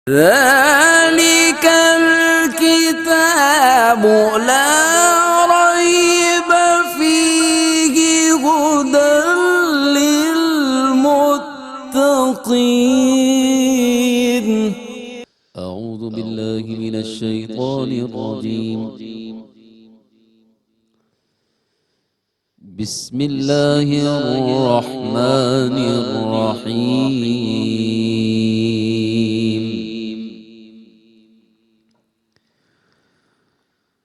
ذلك الكتاب لا ريب فيه هدى للمتقين. أعوذ بالله من الشيطان الرجيم. بسم الله الرحمن الرحيم.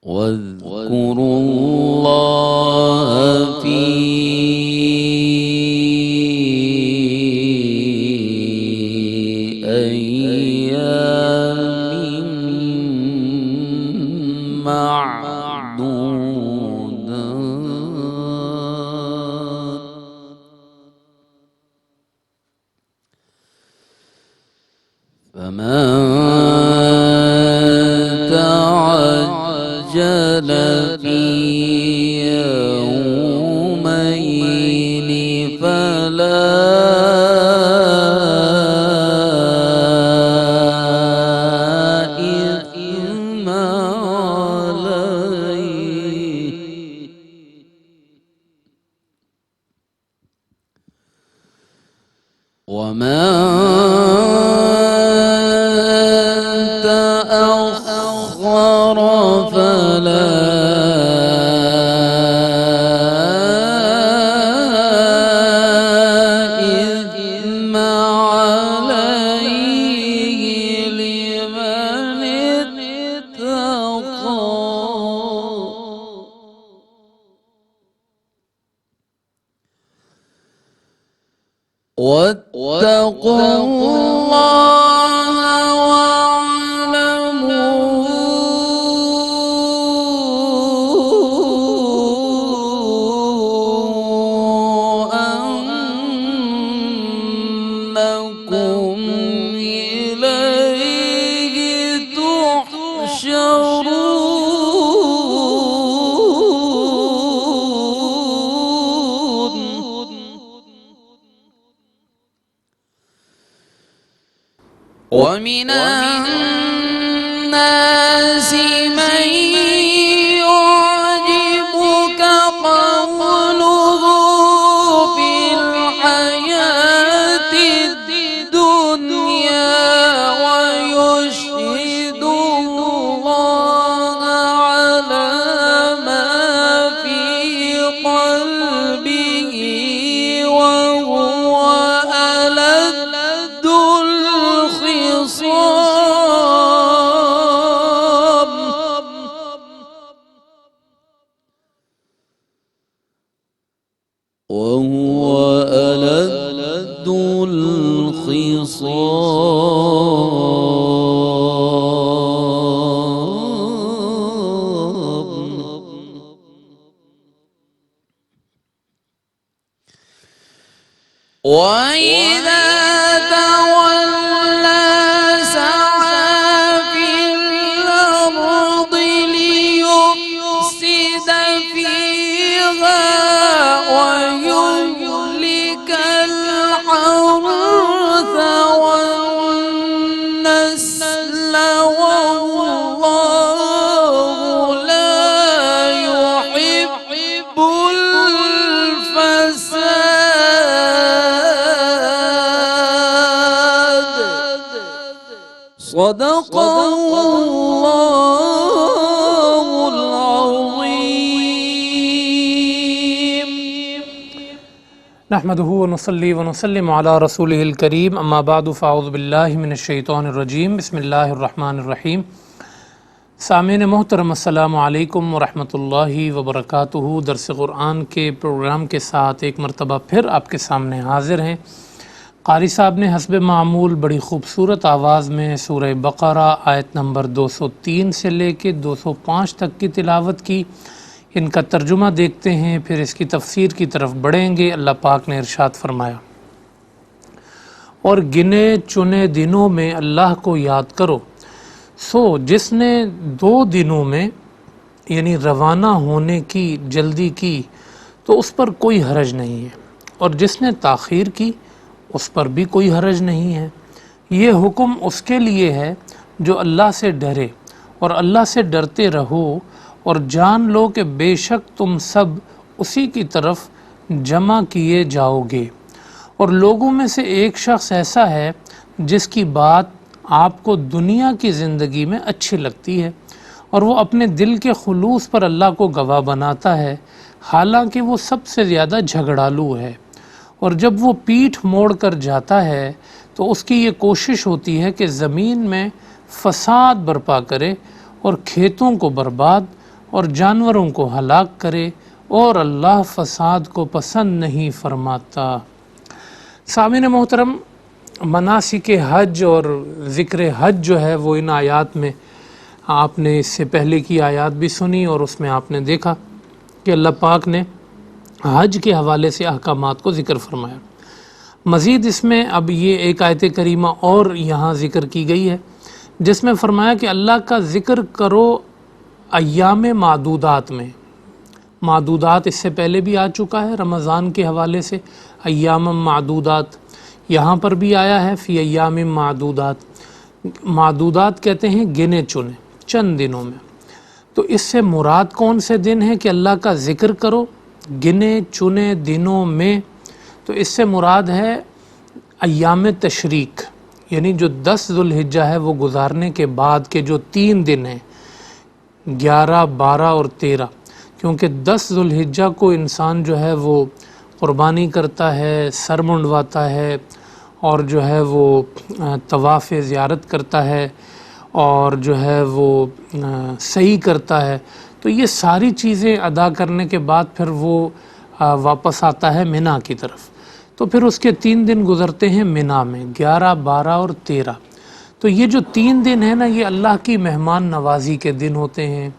واذكروا الله في أيام معدودات. فمن تعجل في يومين فلا إثم عليه، ومن تأخر فلا إثم عليه لمن اتقى. واتقوا الله واعلموا أنكم إليه تحشرون. ومن الناس من يعجبك قوله في الحياة الدنيا ويشهد الله على ما في قلبه وهو ألد الخصام. وإذا تولى سعى في الأرض ليفسد فيها ويهلك الحرث والنسل والله لا يحب الفساد. صدق الله العظيم. نحمده ونصلي ونسلم على رسوله الكريم، اما بعد فاعوذ باللہ من الشیطان الرجیم، بسم اللہ الرحمن الرحیم۔ سامعین محترم، السلام علیکم ورحمۃ اللہ وبرکاتہ۔ درس قرآن کے پروگرام کے ساتھ ایک مرتبہ پھر آپ کے سامنے حاضر ہیں۔ قاری صاحب نے حسب معمول بڑی خوبصورت آواز میں سورہ بقرہ آیت نمبر 203 سے لے کے 205 تک کی تلاوت کی۔ ان کا ترجمہ دیکھتے ہیں، پھر اس کی تفسیر کی طرف بڑھیں گے۔ اللہ پاک نے ارشاد فرمایا، اور گنے چنے دنوں میں اللہ کو یاد کرو، سو جس نے 2 دنوں میں یعنی روانہ ہونے کی جلدی کی تو اس پر کوئی حرج نہیں ہے، اور جس نے تاخیر کی اس پر بھی کوئی حرج نہیں ہے۔ یہ حکم اس کے لیے ہے جو اللہ سے ڈرے، اور اللہ سے ڈرتے رہو، اور جان لو کہ بے شک تم سب اسی کی طرف جمع کیے جاؤ گے۔ اور لوگوں میں سے ایک شخص ایسا ہے جس کی بات آپ کو دنیا کی زندگی میں اچھی لگتی ہے، اور وہ اپنے دل کے خلوص پر اللہ کو گواہ بناتا ہے، حالانکہ وہ سب سے زیادہ جھگڑالو ہے۔ اور جب وہ پیٹھ موڑ کر جاتا ہے تو اس کی یہ کوشش ہوتی ہے کہ زمین میں فساد برپا کرے، اور کھیتوں کو برباد اور جانوروں کو ہلاک کرے، اور اللہ فساد کو پسند نہیں فرماتا۔ سامعین محترم، مناسک حج اور ذکر حج جو ہے وہ ان آیات میں آپ نے اس سے پہلے کی آیات بھی سنی، اور اس میں آپ نے دیکھا کہ اللہ پاک نے حج کے حوالے سے احکامات کو ذکر فرمایا۔ مزید اس میں اب یہ ایک آیت کریمہ اور یہاں ذکر کی گئی ہے جس میں فرمایا کہ اللہ کا ذکر کرو ایام معدودات میں۔ معدودات اس سے پہلے بھی آ چکا ہے رمضان کے حوالے سے، ایام معدودات، یہاں پر بھی آیا ہے فی ایام معدودات۔ معدودات کہتے ہیں گنے چنے، چند دنوں میں۔ تو اس سے مراد کون سے دن ہے کہ اللہ کا ذکر کرو گنے چنے دنوں میں؟ تو اس سے مراد ہے ایام تشریق، یعنی جو 10 ذوالحجہ ہے وہ گزارنے کے بعد کے جو 3 دن ہیں، 11، 12 اور 13، کیونکہ 10 ذوالحجہ کو انسان جو ہے وہ قربانی کرتا ہے، سر منڈواتا ہے، اور جو ہے وہ طواف زیارت کرتا ہے، اور جو ہے وہ سعی کرتا ہے۔ تو یہ ساری چیزیں ادا کرنے کے بعد پھر وہ واپس آتا ہے منا کی طرف۔ تو پھر اس کے 3 دن گزرتے ہیں منا میں، 11، 12 اور 13۔ تو یہ جو 3 دن ہیں نا، یہ اللہ کی مہمان نوازی کے دن ہوتے ہیں۔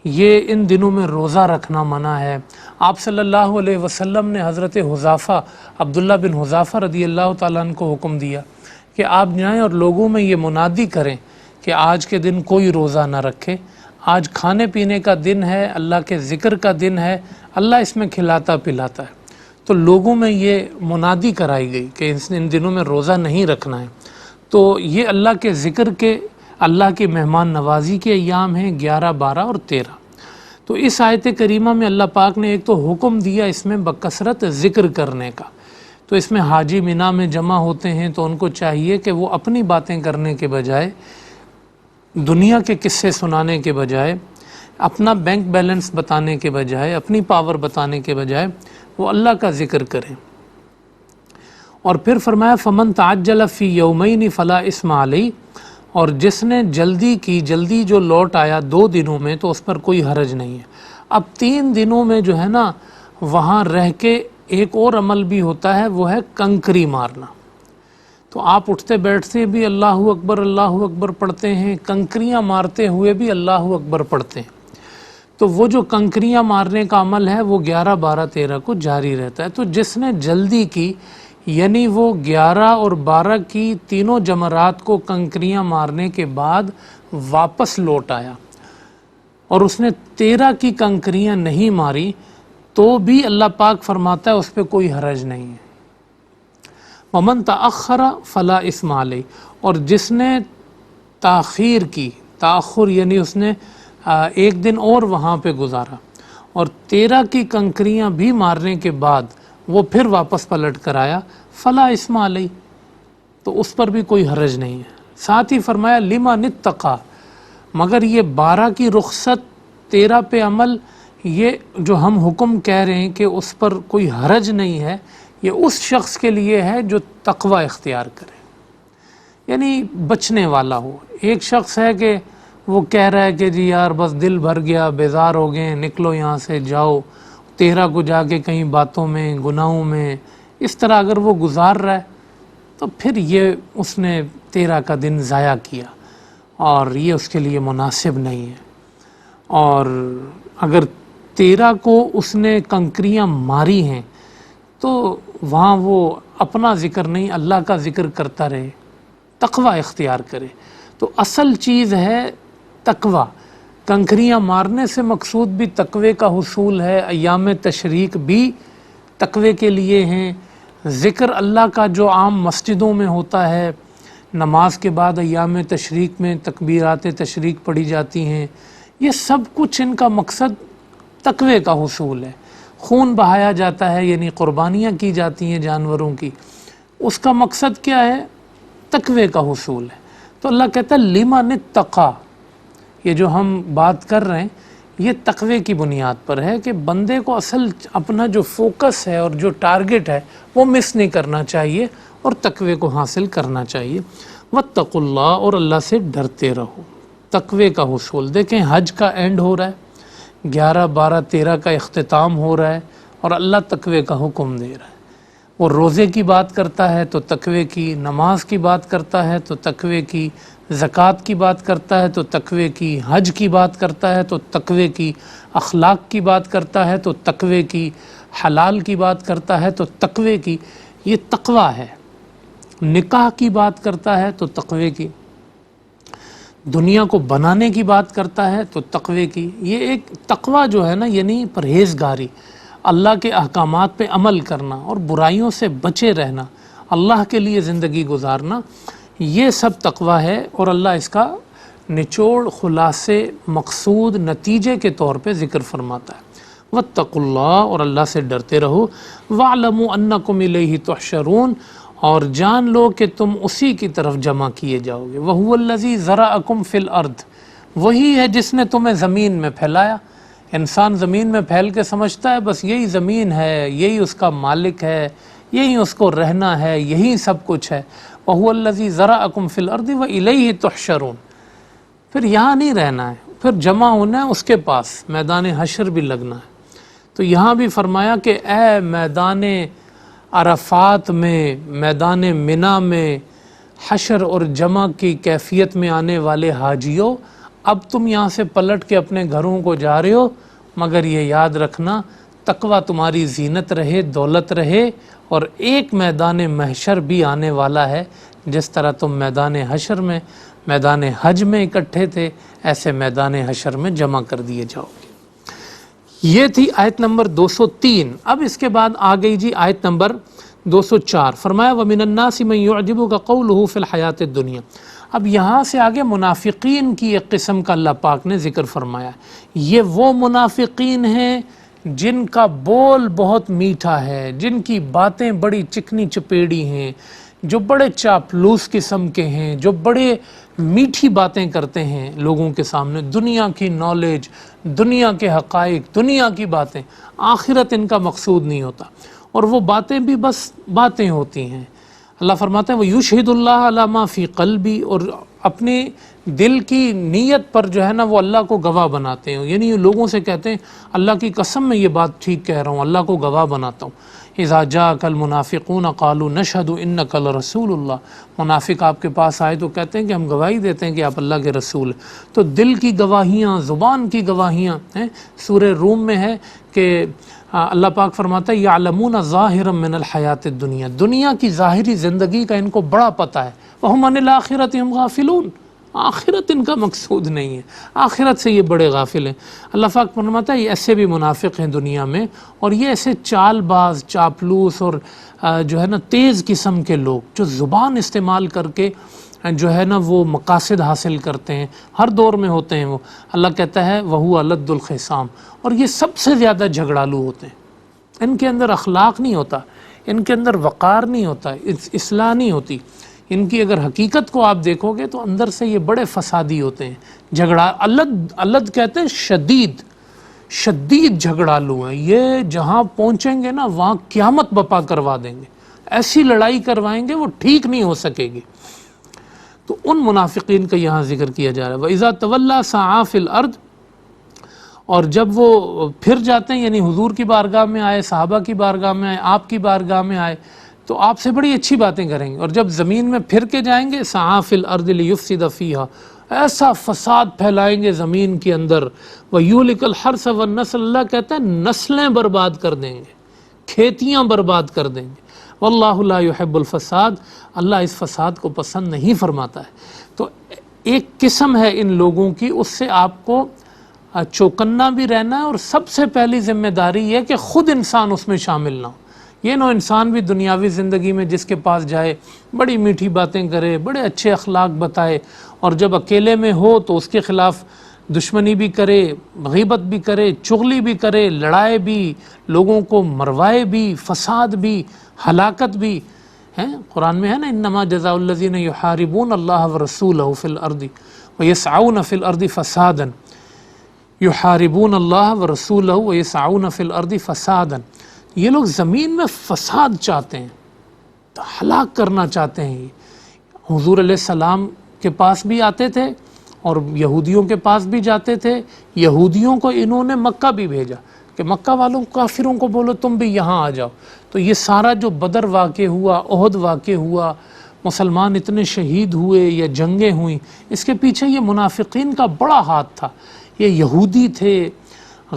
یہ ان دنوں میں روزہ رکھنا منع ہے۔ آپ صلی اللہ علیہ وسلم نے حضرت حذیفہ، عبداللہ بن حذیفہ رضی اللہ تعالیٰ عنہ کو حکم دیا کہ آپ جائیں اور لوگوں میں یہ منادی کریں کہ آج کے دن کوئی روزہ نہ رکھے، آج کھانے پینے کا دن ہے، اللہ کے ذکر کا دن ہے، اللہ اس میں کھلاتا پلاتا ہے۔ تو لوگوں میں یہ منادی کرائی گئی کہ ان دنوں میں روزہ نہیں رکھنا ہے۔ تو یہ اللہ کے ذکر کے، اللہ کی مہمان نوازی کے ایام ہیں 11، 12 اور 13۔ تو اس آیت کریمہ میں اللہ پاک نے ایک تو حکم دیا اس میں بکثرت ذکر کرنے کا۔ تو اس میں حاجی منا میں جمع ہوتے ہیں تو ان کو چاہیے کہ وہ اپنی باتیں کرنے کے بجائے، دنیا کے قصے سنانے کے بجائے، اپنا بینک بیلنس بتانے کے بجائے، اپنی پاور بتانے کے بجائے وہ اللہ کا ذکر کریں۔ اور پھر فرمایا فمن تعجل فی یومین فلا اثم علیہ، اور جس نے جلدی کی، جلدی جو لوٹ آیا 2 دنوں میں تو اس پر کوئی حرج نہیں ہے۔ اب 3 دنوں میں جو ہے نا وہاں رہ کے ایک اور عمل بھی ہوتا ہے، وہ ہے کنکری مارنا۔ تو آپ اٹھتے بیٹھتے بھی اللہ اکبر پڑھتے ہیں، کنکریاں مارتے ہوئے بھی اللہ اکبر پڑھتے ہیں۔ تو وہ جو کنکریاں مارنے کا عمل ہے وہ 11، 12، 13 کو جاری رہتا ہے۔ تو جس نے جلدی کی، یعنی وہ 11 اور 12 کی تینوں جمرات کو کنکریاں مارنے کے بعد واپس لوٹ آیا، اور اس نے 13 کی کنکریاں نہیں ماری، تو بھی اللہ پاک فرماتا ہے اس پہ کوئی حرج نہیں ہے۔ ومن تأخر فلا اثم علیہ، اور جس نے تاخیر کی، تاخر یعنی اس نے 1 دن اور وہاں پہ گزارا، اور 13 کی کنکریاں بھی مارنے کے بعد وہ پھر واپس پلٹ کر آیا، فلا اثم علیہ، تو اس پر بھی کوئی حرج نہیں ہے۔ ساتھ ہی فرمایا لمن اتقی، مگر یہ 12 کی رخصت، 13 پہ عمل، یہ جو ہم حکم کہہ رہے ہیں کہ اس پر کوئی حرج نہیں ہے، یہ اس شخص کے لیے ہے جو تقوی اختیار کرے، یعنی بچنے والا ہو۔ ایک شخص ہے کہ وہ کہہ رہا ہے کہ جی یار بس دل بھر گیا، بیزار ہو گئے، نکلو یہاں سے جاؤ، 13 کو جا کے کہیں باتوں میں، گناہوں میں، اس طرح اگر وہ گزار رہا ہے تو پھر یہ اس نے 13 کا دن ضائع کیا، اور یہ اس کے لیے مناسب نہیں ہے۔ اور اگر 13 کو اس نے کنکریاں ماری ہیں تو وہاں وہ اپنا ذکر نہیں، اللہ کا ذکر کرتا رہے، تقوی اختیار کرے۔ تو اصل چیز ہے تقوی۔ کنکریاں مارنے سے مقصود بھی تقوی کا حصول ہے، ایام تشریق بھی تقوی کے لیے ہیں، ذکر اللہ کا جو عام مسجدوں میں ہوتا ہے، نماز کے بعد ایام تشریق میں تکبیرات تشریق پڑھی جاتی ہیں، یہ سب کچھ ان کا مقصد تقوی کا حصول ہے۔ خون بہایا جاتا ہے یعنی قربانیاں کی جاتی ہیں جانوروں کی، اس کا مقصد کیا ہے؟ تقوی کا حصول ہے۔ تو اللہ کہتا ہے لمن اتقی، یہ جو ہم بات کر رہے ہیں یہ تقوی کی بنیاد پر ہے کہ بندے کو اصل اپنا جو فوکس ہے اور جو ٹارگٹ ہے وہ مس نہیں کرنا چاہیے اور تقوی کو حاصل کرنا چاہیے۔ واتقوا اللہ، اور اللہ سے ڈرتے رہو، تقوی کا حصول۔ دیکھیں حج کا اینڈ ہو رہا ہے، 11 12 13 کا اختتام ہو رہا ہے اور اللہ تقوی کا حکم دے رہا ہے۔ وہ روزے کی بات کرتا ہے تو تقوی کی، نماز کی بات کرتا ہے تو تقوی کی، زکوٰۃ کی بات کرتا ہے تو تقوی کی، حج کی بات کرتا ہے تو تقوی کی، اخلاق کی بات کرتا ہے تو تقوی کی، حلال کی بات کرتا ہے تو تقوی کی۔ یہ تقوی ہے۔ نکاح کی بات کرتا ہے تو تقوی کی، دنیا کو بنانے کی بات کرتا ہے تو تقوی کی۔ یہ ایک تقوی جو ہے نا یعنی پرہیزگاری، اللہ کے احکامات پہ عمل کرنا اور برائیوں سے بچے رہنا، اللہ کے لیے زندگی گزارنا، یہ سب تقوی ہے۔ اور اللہ اس کا نچوڑ، خلاصے، مقصود، نتیجے کے طور پہ ذکر فرماتا ہے۔ واتقوا اللہ، اور اللہ سے ڈرتے رہو۔ واعلموا انکم الیہ تحشرون، اور جان لو کہ تم اسی کی طرف جمع کیے جاؤ گے۔ وہو الذی ذرأکم فی الارض، وہی ہے جس نے تمہیں زمین میں پھیلایا۔ انسان زمین میں پھیل کے سمجھتا ہے بس یہی زمین ہے، یہی اس کا مالک ہے، یہی اس کو رہنا ہے، یہی سب کچھ ہے۔ وَهُوَ الَّذِي ذَرَأَكُمْ فِي الْأَرْضِ وَإِلَيْهِ تُحْشَرُونَ، پھر یہاں نہیں رہنا ہے، پھر جمع ہونا ہے اس کے پاس، میدان حشر بھی لگنا ہے۔ تو یہاں بھی فرمایا کہ اے میدان عرفات میں، میدان منی میں، حشر اور جمع کی کیفیت میں آنے والے حاجیوں، اب تم یہاں سے پلٹ کے اپنے گھروں کو جا رہے ہو، مگر یہ یاد رکھنا تقوی تمہاری زینت رہے، دولت رہے، اور ایک میدان محشر بھی آنے والا ہے۔ جس طرح تم میدان حشر میں، میدان حج میں اکٹھے تھے، ایسے میدان حشر میں جمع کر دیے جاؤ گے۔ یہ تھی آیت نمبر 203۔ اب اس کے بعد آ گئی جی آیت نمبر 204، فرمایا وَمِنَ النَّاسِ مَن يُعْجِبُكَ قَوْلُهُ فِي الْحَيَاةِ الدُّنْيَا۔ اب یہاں سے آگے منافقین کی ایک قسم کا اللہ پاک نے ذکر فرمایا۔ یہ وہ منافقین ہیں جن کا بول بہت میٹھا ہے، جن کی باتیں بڑی چکنی چپیڑی ہیں، جو بڑے چاپلوس قسم کے ہیں، جو بڑے میٹھی باتیں کرتے ہیں لوگوں کے سامنے، دنیا کی نالج، دنیا کے حقائق، دنیا کی باتیں، آخرت ان کا مقصود نہیں ہوتا، اور وہ باتیں بھی بس باتیں ہوتی ہیں۔ اللہ فرماتا ہے وَيُشْهِدُ اللَّهَ عَلَى مَا فِي قَلْبِي، اور اپنے دل کی نیت پر جو ہے نا وہ اللہ کو گواہ بناتے ہیں، یعنی لوگوں سے کہتے ہیں اللہ کی قسم میں یہ بات ٹھیک کہہ رہا ہوں، اللہ کو گواہ بناتا ہوں۔ اِذَا جَاءَكَ الْمُنَافِقُونَ قَالُوا نَشْهَدُ إِنَّكَ لَرَسُولُ اللَّهِ، منافق آپ کے پاس آئے تو کہتے ہیں کہ ہم گواہی دیتے ہیں کہ آپ اللہ کے رسول ہیں۔ تو دل کی گواہیاں، زبان کی گواہیاں ہیں۔ سورہ روم میں ہے کہ اللہ پاک فرماتا ہے یعلمون ظاہرا من الحیات الدنیا، دنیا کی ظاہری زندگی کا ان کو بڑا پتہ ہے، وہم عن الآخرۃ ہم غافلون، آخرت ان کا مقصود نہیں ہے، آخرت سے یہ بڑے غافل ہیں۔ اللہ پاک فرماتا ہے یہ ایسے بھی منافق ہیں دنیا میں، اور یہ ایسے چال باز، چاپلوس اور جو ہے نا تیز قسم کے لوگ جو زبان استعمال کر کے جو ہے نا وہ مقاصد حاصل کرتے ہیں، ہر دور میں ہوتے ہیں وہ۔ اللہ کہتا ہے وَهُوَ أَلَدُّ الْخِصَامِ، اور یہ سب سے زیادہ جھگڑالو ہوتے ہیں، ان کے اندر اخلاق نہیں ہوتا، ان کے اندر وقار نہیں ہوتا، اصلاح نہیں ہوتی، ان کی اگر حقیقت کو آپ دیکھو گے تو اندر سے یہ بڑے فسادی ہوتے ہیں، جھگڑا الد کہتے ہیں شدید، شدید جھگڑالو ہیں، یہ جہاں پہنچیں گے نا وہاں قیامت بپا کروا دیں گے، ایسی لڑائی کروائیں گے وہ ٹھیک نہیں ہو سکے گی۔ تو ان منافقین کا یہاں ذکر کیا جا رہا ہے وَإِذَا تَوَلَّى سَعَى فِي الْأَرْضِ، اور جب وہ پھر جاتے ہیں، یعنی حضور کی بارگاہ میں آئے، صحابہ کی بارگاہ میں آئے، آپ کی بارگاہ میں آئے تو آپ سے بڑی اچھی باتیں کریں گے، اور جب زمین میں پھر کے جائیں گے سَعَى فِي الْأَرْضِ لِيُفْسِدَ فِيهَا، ایسا فساد پھیلائیں گے زمین کے اندر، وَيُهْلِكَ الْحَرْثَ وَالنَّسْلَ، اللہ کہتا ہے نسلیں برباد کر دیں گے، کھیتیاں برباد کر دیں گے، واللہ لا يحب الفساد، اللہ اس فساد کو پسند نہیں فرماتا ہے۔ تو ایک قسم ہے ان لوگوں کی، اس سے آپ کو چوکنا بھی رہنا ہے، اور سب سے پہلی ذمہ داری یہ کہ خود انسان اس میں شامل نہ ہو، یہ نو انسان بھی دنیاوی زندگی میں جس کے پاس جائے بڑی میٹھی باتیں کرے، بڑے اچھے اخلاق بتائے، اور جب اکیلے میں ہو تو اس کے خلاف دشمنی بھی کرے، غیبت بھی کرے، چغلی بھی کرے، لڑائے بھی، لوگوں کو مروائے بھی، فساد بھی، ہلاکت بھی ہیں۔ قرآن میں ہے نا، انما جزاء الذین یحاربون اللہ ورسولہ فی الارض ویسعون فی الارض فسادا، یحاربون اللہ ورسولہ ویسعون فی الارض فسادا، یہ لوگ زمین میں فساد چاہتے ہیں، تو ہلاک کرنا چاہتے ہیں۔ حضور علیہ السلام کے پاس بھی آتے تھے اور یہودیوں کے پاس بھی جاتے تھے۔ یہودیوں کو انہوں نے مکہ بھی بھیجا کہ مکہ والوں کافروں کو بولو تم بھی یہاں آ جاؤ۔ تو یہ سارا جو بدر واقع ہوا، احد واقع ہوا، مسلمان اتنے شہید ہوئے یا جنگیں ہوئیں، اس کے پیچھے یہ منافقین کا بڑا ہاتھ تھا۔ یہ یہودی تھے،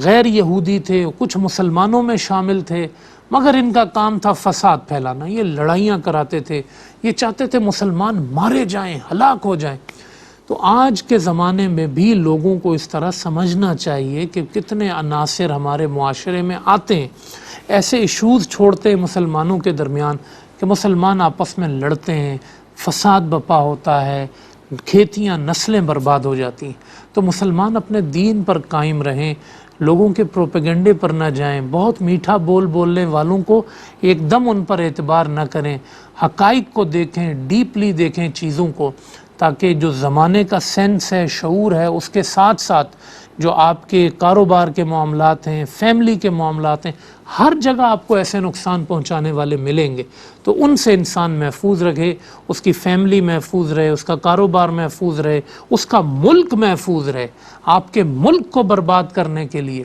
غیر یہودی تھے، کچھ مسلمانوں میں شامل تھے، مگر ان کا کام تھا فساد پھیلانا۔ یہ لڑائیاں کراتے تھے، یہ چاہتے تھے مسلمان مارے جائیں، ہلاک ہو جائیں۔ تو آج کے زمانے میں بھی لوگوں کو اس طرح سمجھنا چاہیے کہ کتنے عناصر ہمارے معاشرے میں آتے ہیں، ایسے ایشوز چھوڑتے ہیں مسلمانوں کے درمیان کہ مسلمان آپس میں لڑتے ہیں، فساد بپا ہوتا ہے، کھیتیاں، نسلیں برباد ہو جاتی ہیں۔ تو مسلمان اپنے دین پر قائم رہیں، لوگوں کے پروپیگنڈے پر نہ جائیں، بہت میٹھا بولنے والوں کو ایک دم ان پر اعتبار نہ کریں، حقائق کو دیکھیں، ڈیپلی دیکھیں چیزوں کو، تاکہ جو زمانے کا سینس ہے، شعور ہے، اس کے ساتھ ساتھ جو آپ کے کاروبار کے معاملات ہیں، فیملی کے معاملات ہیں، ہر جگہ آپ کو ایسے نقصان پہنچانے والے ملیں گے، تو ان سے انسان محفوظ رکھے، اس کی فیملی محفوظ رہے، اس کا کاروبار محفوظ رہے، اس کا ملک محفوظ رہے۔ آپ کے ملک کو برباد کرنے کے لیے،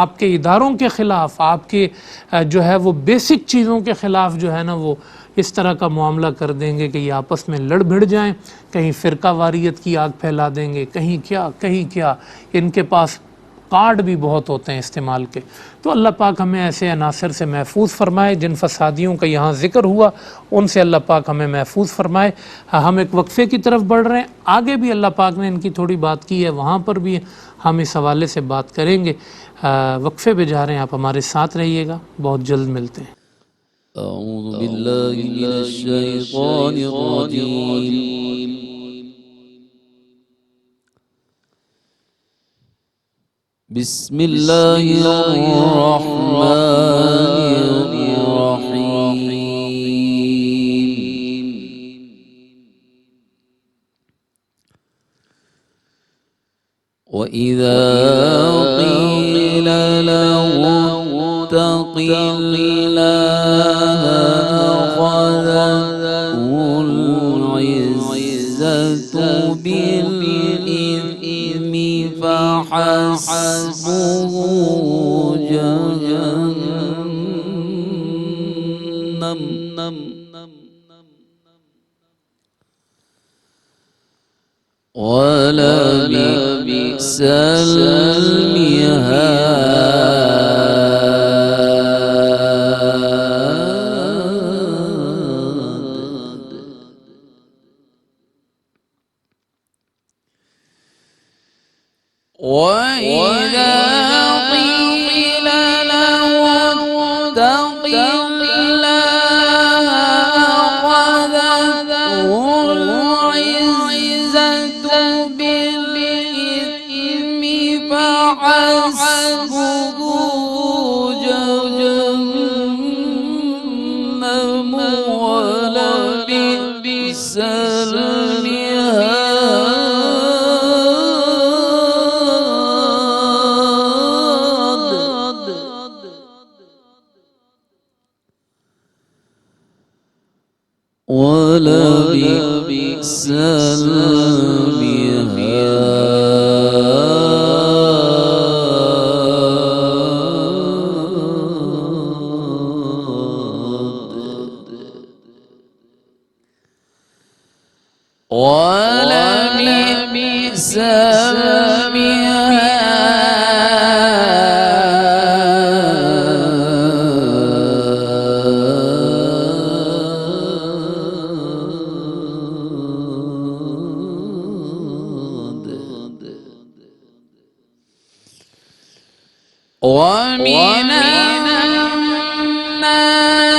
آپ کے اداروں کے خلاف، آپ کے جو ہے وہ بیسک چیزوں کے خلاف جو ہے نا وہ اس طرح کا معاملہ کر دیں گے کہ یہ آپس میں لڑ بھڑ جائیں، کہیں فرقہ واریت کی آگ پھیلا دیں گے، کہیں کیا، ان کے پاس کارڈ بھی بہت ہوتے ہیں استعمال کے۔ تو اللہ پاک ہمیں ایسے عناصر سے محفوظ فرمائے، جن فسادیوں کا یہاں ذکر ہوا ان سے اللہ پاک ہمیں محفوظ فرمائے۔ ہم ایک وقفے کی طرف بڑھ رہے ہیں، آگے بھی اللہ پاک نے ان کی تھوڑی بات کی ہے، وہاں پر بھی ہم اس حوالے سے بات کریں گے۔ وقفے پہ جا رہے ہیں، آپ ہمارے ساتھ رہیے گا، بہت جلد ملتے ہیں۔ اعوذ باللہ من الشیطان الرجیم، بسم اللہ الرحمن الرحیم۔ وَإِذَا قِيلَ لَهُ اتَّقِ اللَّهَ أَخَذَتْهُ الْعِزَّةُ بِالْإِثْمِ فَحَسْبُهُ جَهَنَّمُ وَلَبِئْسَ الْمِهَادُ۔ وَإِذَا قِيلَ لَهُ اتَّقِ اللَّهَ أَخَذَتْهُ الْعِزَّةُ بِالْإِثْمِ فَحَسْبُهُ جَهَنَّمُ وَلَبِئْسَ وَلَبِئْسَ الْمِهَادُ۔ وَلَبِئْسَ وَمِنَ النَّاسِ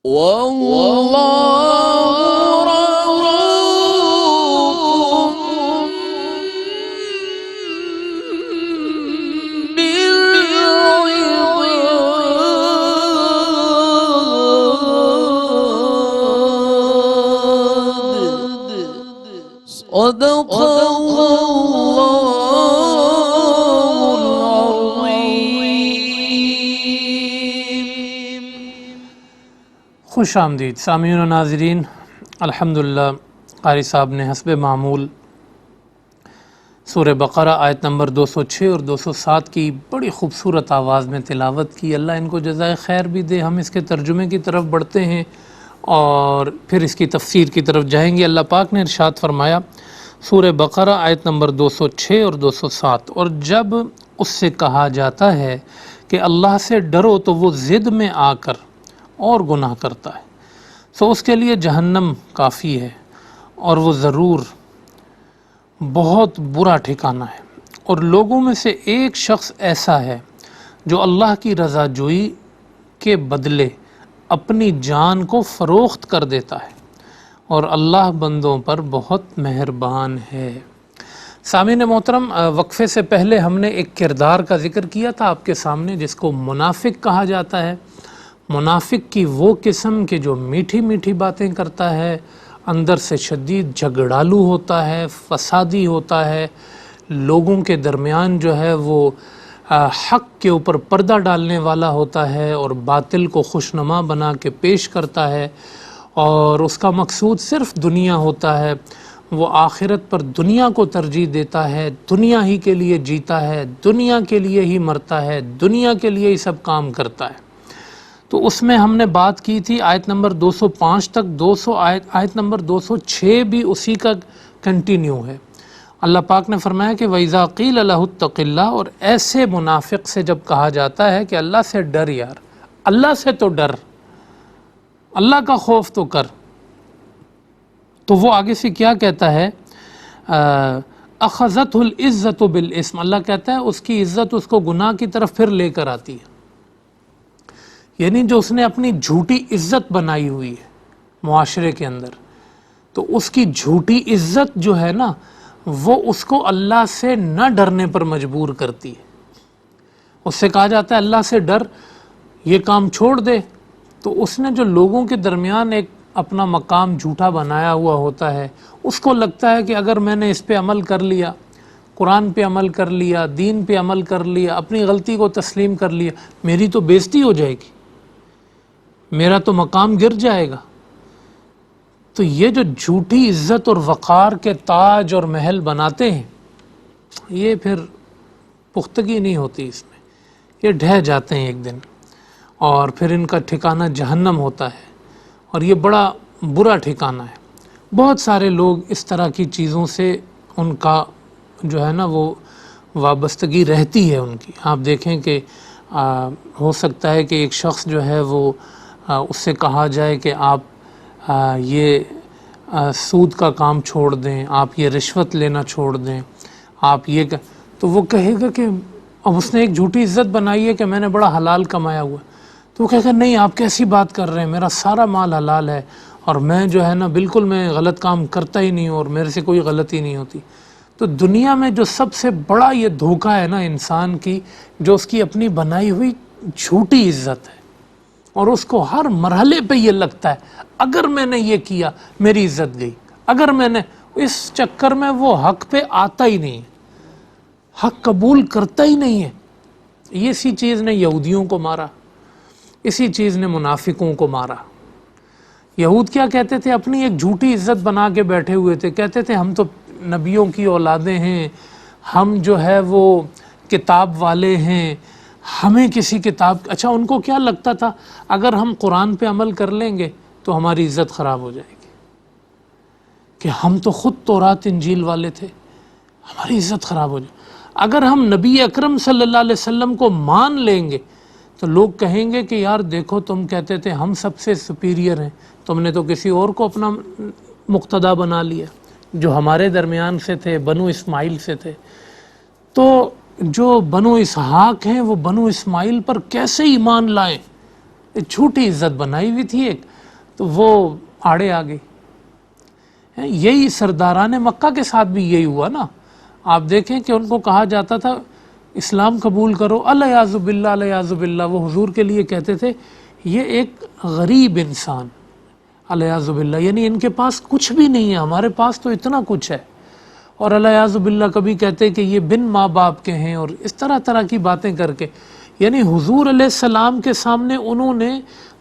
والله رؤوف بالعباد صدق خوش آمدید سامعین و ناظرین، الحمدللہ قاری صاحب نے حسب معمول سورہ بقرہ آیت نمبر 206 اور 207 کی بڑی خوبصورت آواز میں تلاوت کی۔ اللہ ان کو جزائے خیر بھی دے۔ ہم اس کے ترجمے کی طرف بڑھتے ہیں اور پھر اس کی تفسیر کی طرف جائیں گے۔ اللہ پاک نے ارشاد فرمایا سورہ بقرہ آیت نمبر 206 اور 207، اور جب اس سے کہا جاتا ہے کہ اللہ سے ڈرو تو وہ ضد میں آ کر اور گناہ کرتا ہے، سو اس کے لیے جہنم کافی ہے اور وہ ضرور بہت برا ٹھکانہ ہے۔ اور لوگوں میں سے ایک شخص ایسا ہے جو اللہ کی رضا جوئی کے بدلے اپنی جان کو فروخت کر دیتا ہے، اور اللہ بندوں پر بہت مہربان ہے۔ سامعین محترم، وقفے سے پہلے ہم نے ایک کردار کا ذکر کیا تھا آپ کے سامنے، جس کو منافق کہا جاتا ہے۔ منافق کی وہ قسم کہ جو میٹھی میٹھی باتیں کرتا ہے، اندر سے شدید جھگڑالو ہوتا ہے، فسادی ہوتا ہے، لوگوں کے درمیان جو ہے وہ حق کے اوپر پردہ ڈالنے والا ہوتا ہے اور باطل کو خوشنما بنا کے پیش کرتا ہے، اور اس کا مقصود صرف دنیا ہوتا ہے۔ وہ آخرت پر دنیا کو ترجیح دیتا ہے، دنیا ہی کے لیے جیتا ہے، دنیا کے لیے ہی مرتا ہے، دنیا کے لیے ہی سب کام کرتا ہے۔ تو اس میں ہم نے بات کی تھی آیت نمبر 205 تک، آیت نمبر 206 بھی اسی کا کنٹینیو ہے۔ اللہ پاک نے فرمایا کہ وَإِذَا قِيلَ لَهُ اتَّقِ اللَّهَ، اور ایسے منافق سے جب کہا جاتا ہے کہ اللہ سے ڈر، یار اللہ سے تو ڈر، اللہ کا خوف تو کر، تو وہ آگے سے کیا کہتا ہے؟ أَخَذَتْهُ الْعِزَّةُ بِالْإِثْمِ، اللہ کہتا ہے اس کی عزت اس کو گناہ کی طرف پھر لے کر آتی ہے۔ یعنی جو اس نے اپنی جھوٹی عزت بنائی ہوئی ہے معاشرے کے اندر، تو اس کی جھوٹی عزت جو ہے نا، وہ اس کو اللہ سے نہ ڈرنے پر مجبور کرتی ہے۔ اس سے کہا جاتا ہے اللہ سے ڈر، یہ کام چھوڑ دے، تو اس نے جو لوگوں کے درمیان ایک اپنا مقام جھوٹا بنایا ہوا ہوتا ہے، اس کو لگتا ہے کہ اگر میں نے اس پہ عمل کر لیا، قرآن پہ عمل کر لیا، دین پہ عمل کر لیا، اپنی غلطی کو تسلیم کر لیا، میری تو بےزتی ہو جائے گی، میرا تو مقام گر جائے گا۔ تو یہ جو جھوٹی عزت اور وقار کے تاج اور محل بناتے ہیں، یہ پھر پختگی نہیں ہوتی اس میں، یہ ڈھہ جاتے ہیں ایک دن، اور پھر ان کا ٹھکانہ جہنم ہوتا ہے، اور یہ بڑا برا ٹھکانہ ہے۔ بہت سارے لوگ اس طرح کی چیزوں سے ان کا جو ہے نا وہ وابستگی رہتی ہے ان کی۔ آپ دیکھیں کہ ہو سکتا ہے کہ ایک شخص جو ہے وہ اس سے کہا جائے کہ آپ یہ سود کا کام چھوڑ دیں، آپ یہ رشوت لینا چھوڑ دیں، آپ یہ تو وہ کہے گا کہ اب اس نے ایک جھوٹی عزت بنائی ہے کہ میں نے بڑا حلال کمایا ہوا ہے، تو وہ کہے گا نہیں آپ کیسی بات کر رہے ہیں، میرا سارا مال حلال ہے، اور میں جو ہے نا بالکل میں غلط کام کرتا ہی نہیں ہوں، اور میرے سے کوئی غلطی نہیں ہوتی۔ تو دنیا میں جو سب سے بڑا یہ دھوکہ ہے نا انسان کی، جو اس کی اپنی بنائی ہوئی جھوٹی عزت ہے، اور اس کو ہر مرحلے پہ یہ لگتا ہے اگر میں نے یہ کیا میری عزت گئی، اگر میں نے، اس چکر میں وہ حق پہ آتا ہی نہیں ہے، حق قبول کرتا ہی نہیں ہے۔ اسی چیز نے یہودیوں کو مارا، اسی چیز نے منافقوں کو مارا۔ یہود کیا کہتے تھے؟ اپنی ایک جھوٹی عزت بنا کے بیٹھے ہوئے تھے، کہتے تھے ہم تو نبیوں کی اولادیں ہیں، ہم جو ہے وہ کتاب والے ہیں، ہمیں کسی کتاب، اچھا ان کو کیا لگتا تھا اگر ہم قرآن پہ عمل کر لیں گے تو ہماری عزت خراب ہو جائے گی، کہ ہم تو خود تورات انجیل والے تھے، ہماری عزت خراب ہو جائے۔ اگر ہم نبی اکرم صلی اللہ علیہ وسلم کو مان لیں گے تو لوگ کہیں گے کہ یار دیکھو تم کہتے تھے ہم سب سے سپیریئر ہیں، تم نے تو کسی اور کو اپنا مقتدا بنا لیا، جو ہمارے درمیان سے تھے، بنو اسماعیل سے تھے۔ تو جو بنو اسحاق ہیں وہ بنو اسماعیل پر کیسے ایمان لائیں؟ ایک چھوٹی عزت بنائی ہوئی تھی ایک، تو وہ آڑے آ گئی۔ یہی سرداران مکہ کے ساتھ بھی یہی ہوا نا۔ آپ دیکھیں کہ ان کو کہا جاتا تھا اسلام قبول کرو، الیاذ باللہ الیاذ باللہ، وہ حضور کے لیے کہتے تھے یہ ایک غریب انسان، الیاذ باللہ، یعنی ان کے پاس کچھ بھی نہیں ہے، ہمارے پاس تو اتنا کچھ ہے۔ اور الیاذ باللہ کبھی کہتے کہ یہ بن ماں باپ کے ہیں، اور اس طرح طرح کی باتیں کر کے، یعنی حضور علیہ السلام کے سامنے انہوں نے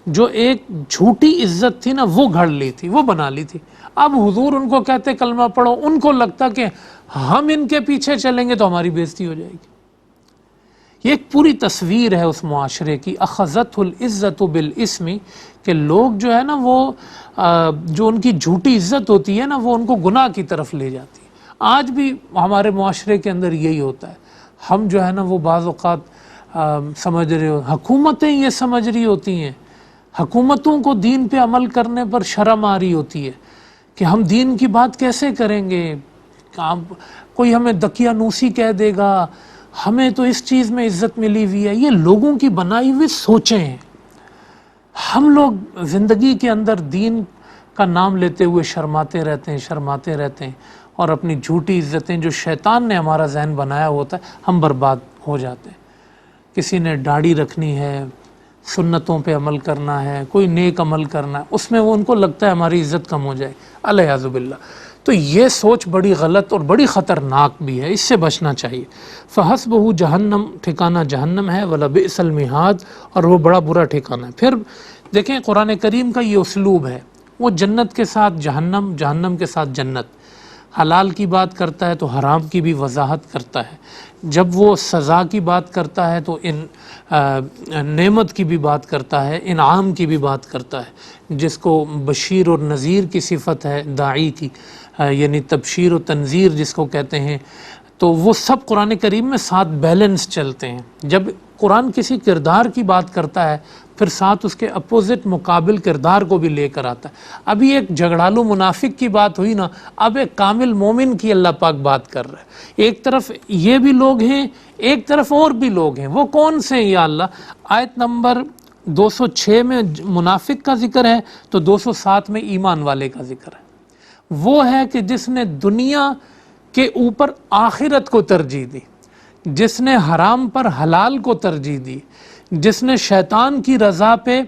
جو ایک جھوٹی عزت تھی نا وہ گھڑ لی تھی، وہ بنا لی تھی۔ اب حضور ان کو کہتے کلمہ پڑھو، ان کو لگتا کہ ہم ان کے پیچھے چلیں گے تو ہماری بےزتی ہو جائے گی۔ یہ ایک پوری تصویر ہے اس معاشرے کی، اخذت العزت بالاسم، کہ لوگ جو ہے نا وہ جو ان کی جھوٹی عزت ہوتی ہے نا وہ ان کو گناہ کی طرف لے جاتی ہے۔ آج بھی ہمارے معاشرے کے اندر یہی ہوتا ہے، ہم جو ہے نا وہ بعض اوقات سمجھ رہے ہو، حکومتیں یہ سمجھ رہی ہوتی ہیں، حکومتوں کو دین پہ عمل کرنے پر شرم آ رہی ہوتی ہے کہ ہم دین کی بات کیسے کریں گے، کوئی ہمیں دقیانوسی کہہ دے گا، ہمیں تو اس چیز میں عزت ملی ہوئی ہے۔ یہ لوگوں کی بنائی ہوئی سوچیں ہیں۔ ہم لوگ زندگی کے اندر دین کا نام لیتے ہوئے شرماتے رہتے ہیں اور اپنی جھوٹی عزتیں جو شیطان نے ہمارا ذہن بنایا ہوتا ہے ہم برباد ہو جاتے ہیں۔ کسی نے داڑھی رکھنی ہے، سنتوں پہ عمل کرنا ہے، کوئی نیک عمل کرنا ہے، اس میں وہ ان کو لگتا ہے ہماری عزت کم ہو جائے، الیاذ باللہ۔ تو یہ سوچ بڑی غلط اور بڑی خطرناک بھی ہے، اس سے بچنا چاہیے۔ فحسبہ جہنم، ٹھکانہ جہنم ہے، ولبئس المہاد، اور وہ بڑا برا ٹھکانہ ہے۔ پھر دیکھیں قرآن کریم کا یہ اسلوب ہے، وہ جنت کے ساتھ جہنم، جہنم کے ساتھ جنت، حلال کی بات کرتا ہے تو حرام کی بھی وضاحت کرتا ہے، جب وہ سزا کی بات کرتا ہے تو نعمت کی بھی بات کرتا ہے، انعام کی بھی بات کرتا ہے، جس کو بشیر اور نذیر کی صفت ہے داعی کی، یعنی تبشیر و تنذیر جس کو کہتے ہیں، تو وہ سب قرآن کریم میں ساتھ بیلنس چلتے ہیں۔ جب قرآن کسی کردار کی بات کرتا ہے پھر ساتھ اس کے اپوزٹ مقابل کردار کو بھی لے کر آتا ہے۔ ابھی ایک جھگڑالو منافق کی بات ہوئی نا، اب ایک کامل مومن کی اللہ پاک بات کر رہا ہے۔ ایک طرف یہ بھی لوگ ہیں، ایک طرف اور بھی لوگ ہیں، وہ کون سے ہیں یا اللہ؟ آیت نمبر 206 میں منافق کا ذکر ہے تو 207 میں ایمان والے کا ذکر ہے۔ وہ ہے کہ جس نے دنیا کے اوپر آخرت کو ترجیح دی، جس نے حرام پر حلال کو ترجیح دی، جس نے شیطان کی رضا پہ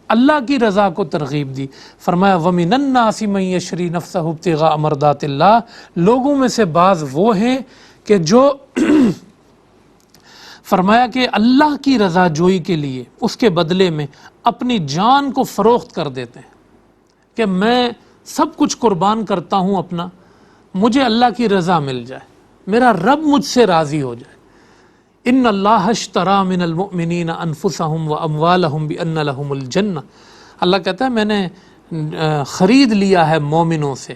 اللہ کی رضا کو ترغیب دی۔ فرمایا وَمِنَ النَّاسِ مَن يَشْرِي نَفْسَهُ ابْتِغَاءَ مَرْضَاتِ اللَّهِ، لوگوں میں سے بعض وہ ہیں کہ جو فرمایا کہ اللہ کی رضا جوئی کے لیے اس کے بدلے میں اپنی جان کو فروخت کر دیتے ہیں کہ میں سب کچھ قربان کرتا ہوں اپنا، مجھے اللہ کی رضا مل جائے، میرا رب مجھ سے راضی ہو جائے۔ ان اللہ اشتری من المؤمنین انفسهم واموالهم بان لهم الجنہ، اللہ کہتا ہے میں نے خرید لیا ہے مومنوں سے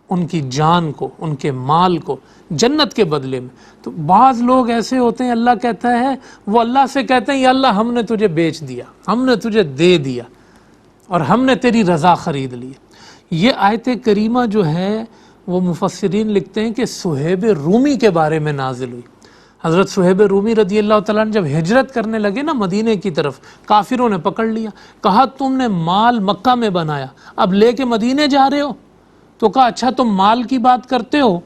ان کی جان کو، ان کے مال کو جنت کے بدلے میں۔ تو بعض لوگ ایسے ہوتے ہیں، اللہ کہتا ہے وہ اللہ سے کہتے ہیں یا اللہ ہم نے تجھے بیچ دیا، ہم نے تجھے دے دیا اور ہم نے تیری رضا خرید لی۔ یہ آیت کریمہ جو ہے وہ مفسرین لکھتے ہیں کہ صہیب رومی کے بارے میں نازل ہوئی۔ حضرت صہیب رومی رضی اللہ تعالیٰ عنہ جب ہجرت کرنے لگے نا مدینے کی طرف، کافروں نے پکڑ لیا، کہا تم نے مال مکہ میں بنایا، اب لے کے مدینے جا رہے ہو؟ تو کہا اچھا تم مال کی بات کرتے ہو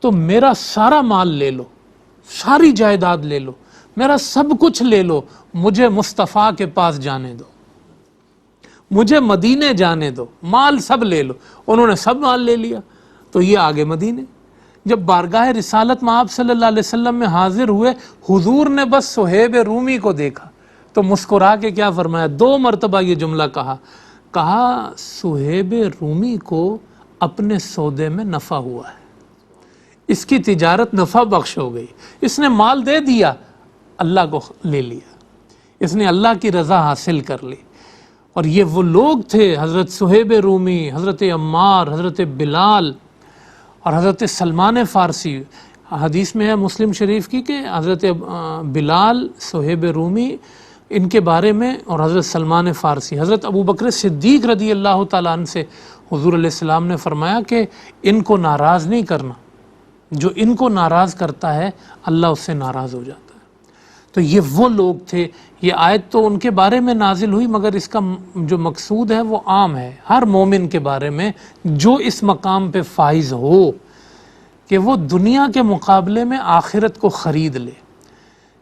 تو میرا سارا مال لے لو، ساری جائیداد لے لو، میرا سب کچھ لے لو، مجھے مصطفیٰ کے پاس جانے دو، مجھے مدینے جانے دو، مال سب لے لو۔ انہوں نے سب مال لے لیا تو یہ آگے مدینے۔ جب بارگاہ رسالت میں آپ صلی اللہ علیہ وسلم میں حاضر ہوئے، حضور نے بس صہیب رومی کو دیکھا تو مسکرا کے کیا فرمایا، 2 مرتبہ یہ جملہ کہا صہیب رومی کو اپنے سودے میں نفع ہوا ہے، اس کی تجارت نفع بخش ہو گئی، اس نے مال دے دیا، اللہ کو لے لیا، اس نے اللہ کی رضا حاصل کر لی۔ اور یہ وہ لوگ تھے، حضرت صہیب رومی، حضرت عمار، حضرت بلال اور حضرت سلمان فارسی۔ حدیث میں ہے مسلم شریف کی کہ حضرت بلال، صہیب رومی، ان کے بارے میں اور حضرت سلمان فارسی، حضرت ابو بکر صدیق رضی اللہ تعالیٰ عنہ سے حضور علیہ السلام نے فرمایا کہ ان کو ناراض نہیں کرنا، جو ان کو ناراض کرتا ہے اللہ اس سے ناراض ہو جاتا ہے۔ تو یہ وہ لوگ تھے. یہ آیت تو ان کے بارے میں نازل ہوئی، مگر اس کا جو مقصود ہے وہ عام ہے ہر مومن کے بارے میں جو اس مقام پہ فائز ہو کہ وہ دنیا کے مقابلے میں آخرت کو خرید لے،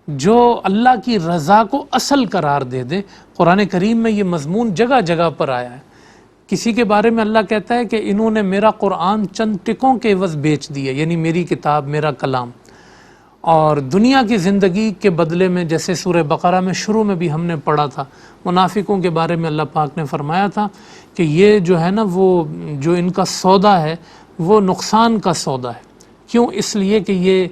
جو اللہ کی رضا کو اصل قرار دے دے. قرآن کریم میں یہ مضمون جگہ جگہ پر آیا ہے. کسی کے بارے میں اللہ کہتا ہے کہ انہوں نے میرا قرآن چند ٹکوں کے عوض بیچ دیا، یعنی میری کتاب، میرا کلام. اور دنیا کی زندگی کے بدلے میں، جیسے سورہ بقرہ میں شروع میں بھی ہم نے پڑھا تھا، منافقوں کے بارے میں اللہ پاک نے فرمایا تھا کہ یہ جو ہے نا، وہ جو ان کا سودا ہے وہ نقصان کا سودا ہے. کیوں؟ اس لیے کہ یہ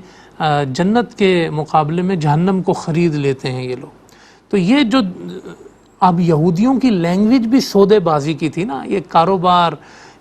جنت کے مقابلے میں جہنم کو خرید لیتے ہیں یہ لوگ. تو یہ جو اب یہودیوں کی لینگویج بھی سودے بازی کی تھی نا، یہ کاروبار،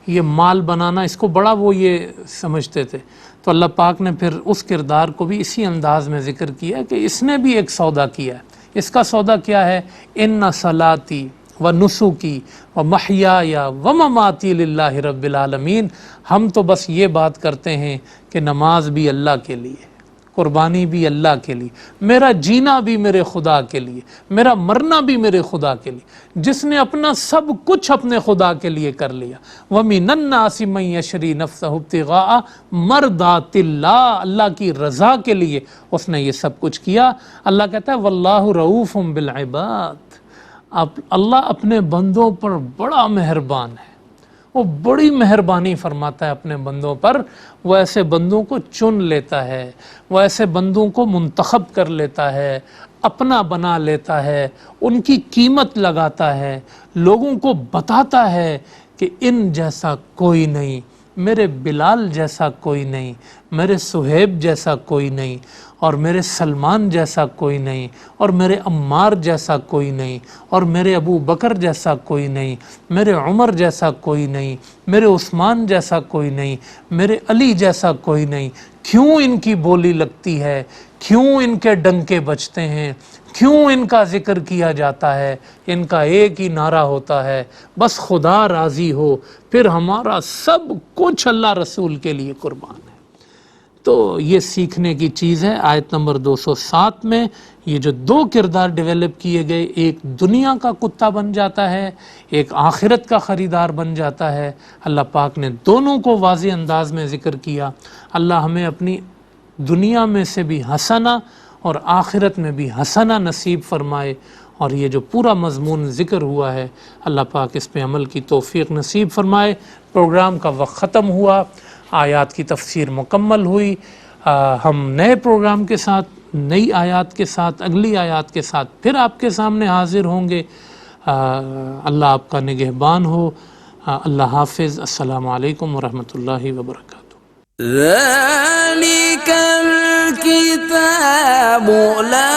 یہ مال بنانا، اس کو بڑا وہ یہ سمجھتے تھے. تو اللہ پاک نے پھر اس کردار کو بھی اسی انداز میں ذکر کیا کہ اس نے بھی ایک سودا کیا ہے. اس کا سودا کیا ہے؟ ان صلاتی و نسکی و محیای و مماتی للہ رب العالمین. ہم تو بس یہ بات کرتے ہیں کہ نماز بھی اللہ کے لیے، قربانی بھی اللہ کے لیے، میرا جینا بھی میرے خدا کے لیے، میرا مرنا بھی میرے خدا کے لیے. جس نے اپنا سب کچھ اپنے خدا کے لیے کر لیا. وَمِنَ النَّاسِ مَن يَشْرِي نَفْسَهُ ابْتِغَاءَ مَرْضَاتِ اللَّهِ، اللہ کی رضا کے لیے اس نے یہ سب کچھ کیا. اللہ کہتا ہے وَاللَّهُ رَؤُوفٌ بِالْعِبَادِ، اللہ اپنے بندوں پر بڑا مہربان ہے، وہ بڑی مہربانی فرماتا ہے اپنے بندوں پر. وہ ایسے بندوں کو چن لیتا ہے، وہ ایسے بندوں کو منتخب کر لیتا ہے، اپنا بنا لیتا ہے، ان کی قیمت لگاتا ہے، لوگوں کو بتاتا ہے کہ ان جیسا کوئی نہیں، میرے بلال جیسا کوئی نہیں، میرے صہیب جیسا کوئی نہیں، اور میرے سلمان جیسا کوئی نہیں، اور میرے عمار جیسا کوئی نہیں، اور میرے ابو بکر جیسا کوئی نہیں، میرے عمر جیسا کوئی نہیں، میرے عثمان جیسا کوئی نہیں، میرے علی جیسا کوئی نہیں. کیوں ان کی بولی لگتی ہے؟ کیوں ان کے ڈنکے بجتے ہیں؟ کیوں ان کا ذکر کیا جاتا ہے؟ ان کا ایک ہی نعرہ ہوتا ہے، بس خدا راضی ہو، پھر ہمارا سب کچھ اللہ رسول کے لیے قربان ہے. تو یہ سیکھنے کی چیز ہے. آیت نمبر 207 میں یہ جو دو کردار ڈیولپ کیے گئے، ایک دنیا کا کتا بن جاتا ہے، ایک آخرت کا خریدار بن جاتا ہے. اللہ پاک نے دونوں کو واضح انداز میں ذکر کیا. اللہ ہمیں اپنی دنیا میں سے بھی حسنہ اور آخرت میں بھی حسنہ نصیب فرمائے. اور یہ جو پورا مضمون ذکر ہوا ہے، اللہ پاک اس پہ عمل کی توفیق نصیب فرمائے. پروگرام کا وقت ختم ہوا، آیات کی تفسیر مکمل ہوئی. ہم نئے پروگرام کے ساتھ، نئی آیات کے ساتھ، اگلی آیات کے ساتھ پھر آپ کے سامنے حاضر ہوں گے. اللہ آپ کا نگہبان ہو. اللہ حافظ. السلام علیکم ورحمۃ اللہ وبرکاتہ. ذلك الكتاب لا